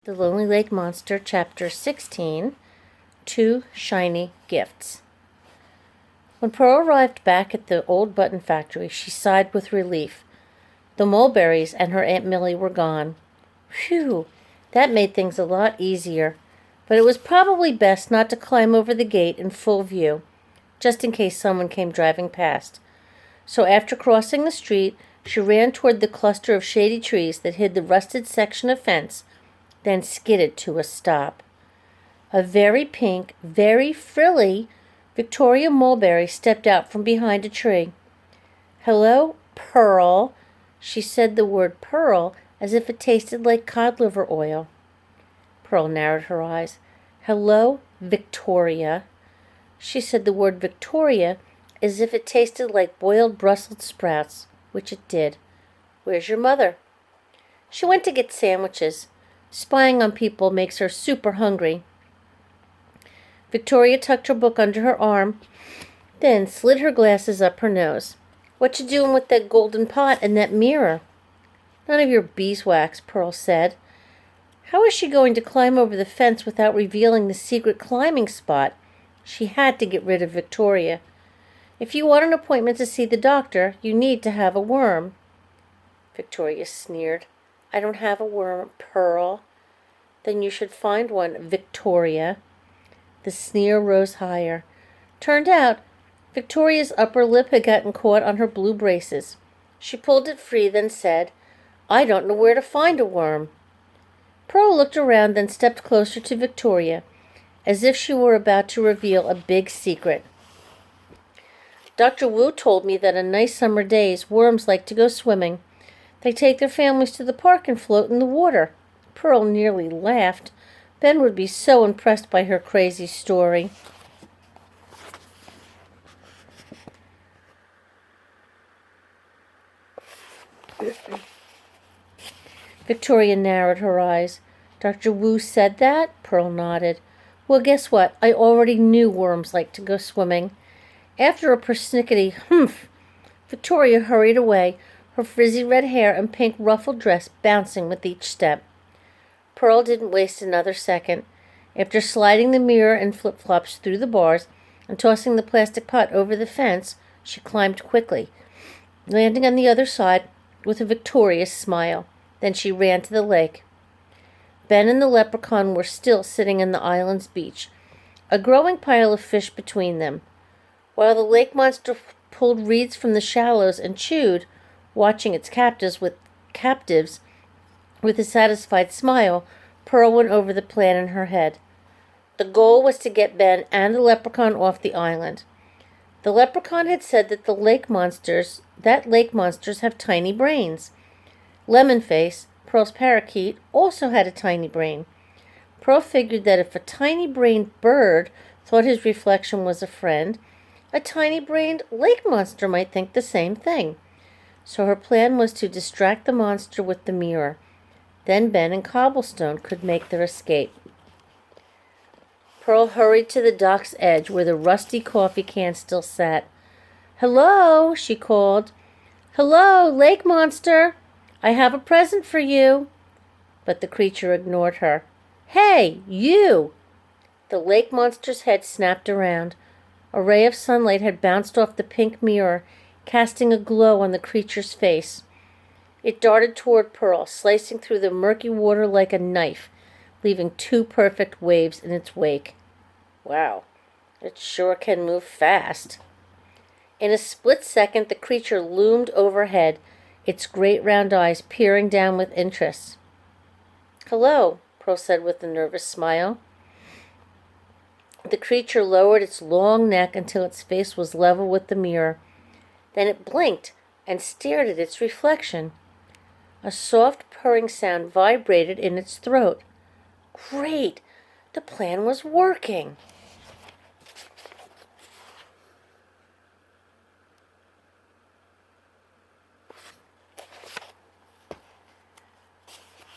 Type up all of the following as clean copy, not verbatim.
The Lonely Lake Monster, Chapter 16, Two Shiny Gifts. When Pearl arrived back at the old button factory, she sighed with relief. The mulberries and her Aunt Millie were gone. Phew, that made things a lot easier, but it was probably best not to climb over the gate in full view, just in case someone came driving past. So after crossing the street, she ran toward the cluster of shady trees that hid the rusted section of fence, then skidded to a stop. A very pink, very frilly Victoria Mulberry stepped out from behind a tree. "Hello, Pearl." She said the word pearl as if it tasted like cod liver oil. Pearl narrowed her eyes. "Hello, Victoria." She said the word Victoria as if it tasted like boiled Brussels sprouts, which it did. "Where's your mother?" "She went to get sandwiches. Spying on people makes her super hungry." Victoria tucked her book under her arm, then slid her glasses up her nose. "What you doing with that golden pot and that mirror?" "None of your beeswax," Pearl said. How was she going to climb over the fence without revealing the secret climbing spot? She had to get rid of Victoria. "If you want an appointment to see the doctor, you need to have a worm." Victoria sneered. "I don't have a worm, Pearl." "Then you should find one, Victoria." The sneer rose higher. Turned out, Victoria's upper lip had gotten caught on her blue braces. She pulled it free, then said, "I don't know where to find a worm." Pearl looked around, then stepped closer to Victoria, as if she were about to reveal a big secret. "Dr. Wu told me that on nice summer days, worms like to go swimming. They take their families to the park and float in the water." Pearl nearly laughed. Ben would be so impressed by her crazy story. Victoria narrowed her eyes. "Dr. Wu said that?" Pearl nodded. "Well, guess what? I already knew worms like to go swimming." After a persnickety humph, Victoria hurried away, her frizzy red hair and pink ruffled dress bouncing with each step. Pearl didn't waste another second. After sliding the mirror and flip-flops through the bars and tossing the plastic pot over the fence, she climbed quickly, landing on the other side with a victorious smile. Then she ran to the lake. Ben and the leprechaun were still sitting on the island's beach, a growing pile of fish between them. While the lake monster pulled reeds from the shallows and chewed, watching its captives with a satisfied smile, Pearl went over the plan in her head. The goal was to get Ben and the leprechaun off the island. The leprechaun had said that lake monsters have tiny brains. Lemonface, Pearl's parakeet, also had a tiny brain. Pearl figured that if a tiny-brained bird thought his reflection was a friend, a tiny-brained lake monster might think the same thing. So her plan was to distract the monster with the mirror. Then Ben and Cobblestone could make their escape. Pearl hurried to the dock's edge where the rusty coffee can still sat. "Hello," she called. "Hello, lake monster. I have a present for you." But the creature ignored her. "Hey, you!" The lake monster's head snapped around. A ray of sunlight had bounced off the pink mirror, casting a glow on the creature's face. It darted toward Pearl, slicing through the murky water like a knife, leaving two perfect waves in its wake. Wow, it sure can move fast. In a split second, the creature loomed overhead, its great round eyes peering down with interest. "Hello," Pearl said with a nervous smile. The creature lowered its long neck until its face was level with the mirror. Then it blinked and stared at its reflection. A soft purring sound vibrated in its throat. Great! The plan was working.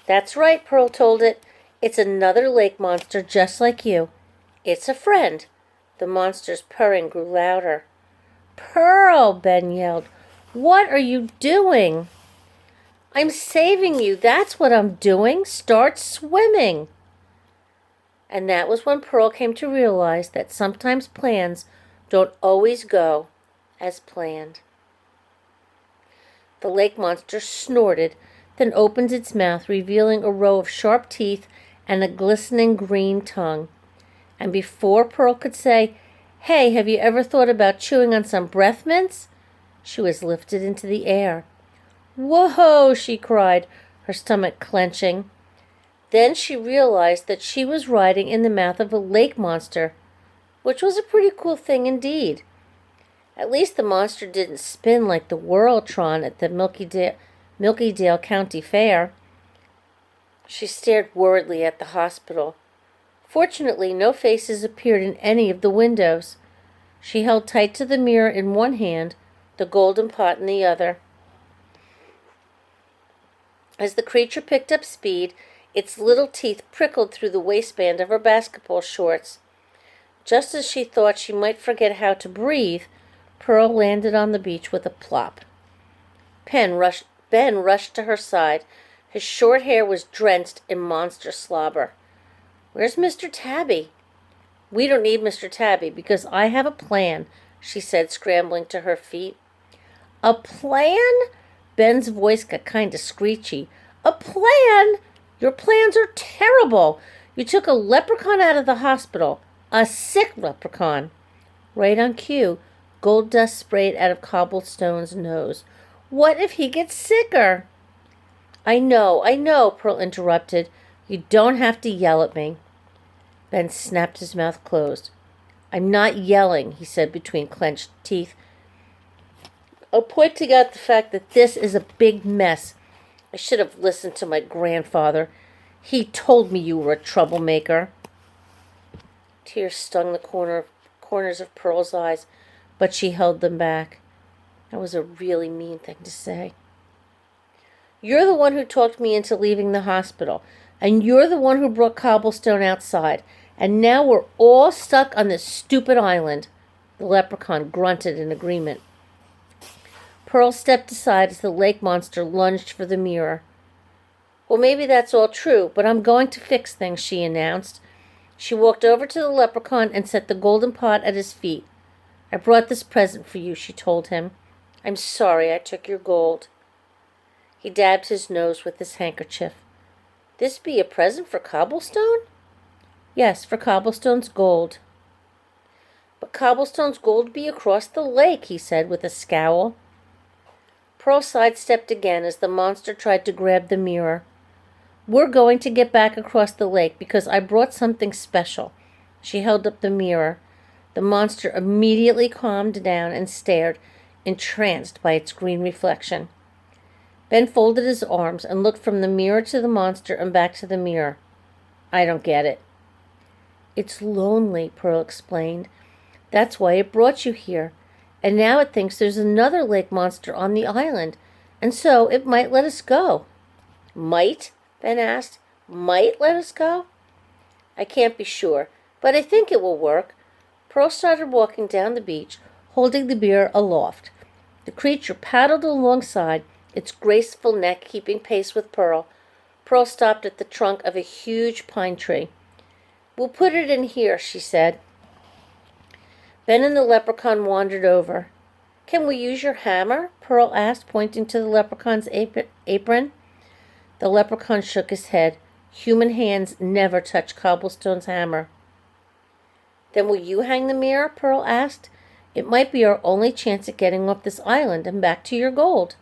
"That's right," Pearl told it. "It's another lake monster just like you. It's a friend." The monster's purring grew louder. "Pearl!" Ben yelled. "What are you doing?" I'm saving you. That's what I'm doing. Start swimming. And that was when Pearl came to realize that sometimes plans don't always go as planned. The lake monster snorted, then opened its mouth, revealing a row of sharp teeth and a glistening green tongue. And before Pearl could say, "Hey, have you ever thought about chewing on some breath mints?" she was lifted into the air. "Whoa!" she cried, her stomach clenching. Then she realized that she was riding in the mouth of a lake monster, which was a pretty cool thing indeed. At least the monster didn't spin like the Whirltron at the Milky Dale County Fair. She stared worriedly at the hospital. Fortunately, no faces appeared in any of the windows. She held tight to the mirror in one hand, the golden pot in the other. As the creature picked up speed, its little teeth prickled through the waistband of her basketball shorts. Just as she thought she might forget how to breathe, Pearl landed on the beach with a plop. Ben rushed to her side. His short hair was drenched in monster slobber. "Where's Mr. Tabby?" "We don't need Mr. Tabby because I have a plan," she said, scrambling to her feet. "A plan?" Ben's voice got kind of screechy. "A plan? Your plans are terrible. You took a leprechaun out of the hospital. A sick leprechaun." Right on cue, gold dust sprayed out of Cobblestone's nose. "What if he gets sicker?" I know, Pearl interrupted. "You don't have to yell at me." Ben snapped his mouth closed. "I'm not yelling," he said between clenched teeth. "I'm pointing out the fact that this is a big mess. I should have listened to my grandfather. He told me you were a troublemaker." Tears stung the corners of Pearl's eyes, but she held them back. That was a really mean thing to say. "You're the one who talked me into leaving the hospital, and you're the one who brought Cobblestone outside, and now we're all stuck on this stupid island." The leprechaun grunted in agreement. Pearl stepped aside as the lake monster lunged for the mirror. "Well, maybe that's all true, but I'm going to fix things," she announced. She walked over to the leprechaun and set the golden pot at his feet. "I brought this present for you," she told him. "I'm sorry I took your gold." He dabbed his nose with his handkerchief. "This be a present for Cobblestone?" "Yes, for Cobblestone's gold." "But Cobblestone's gold be across the lake," he said with a scowl. Pearl sidestepped again as the monster tried to grab the mirror. "We're going to get back across the lake because I brought something special." She held up the mirror. The monster immediately calmed down and stared, entranced by its green reflection. Ben folded his arms and looked from the mirror to the monster and back to the mirror. "I don't get it." "It's lonely," Pearl explained. "That's why it brought you here. And now it thinks there's another lake monster on the island, and so it might let us go." "Might?" Ben asked. "Might let us go?" "I can't be sure, but I think it will work." Pearl started walking down the beach, holding the mirror aloft. The creature paddled alongside, its graceful neck keeping pace with Pearl. Pearl stopped at the trunk of a huge pine tree. "We'll put it in here," she said. Ben and the leprechaun wandered over. "Can we use your hammer?" Pearl asked, pointing to the leprechaun's apron. The leprechaun shook his head. Human hands never touch Cobblestone's hammer. "Then will you hang the mirror?" Pearl asked. "It might be our only chance at getting off this island and back to your gold."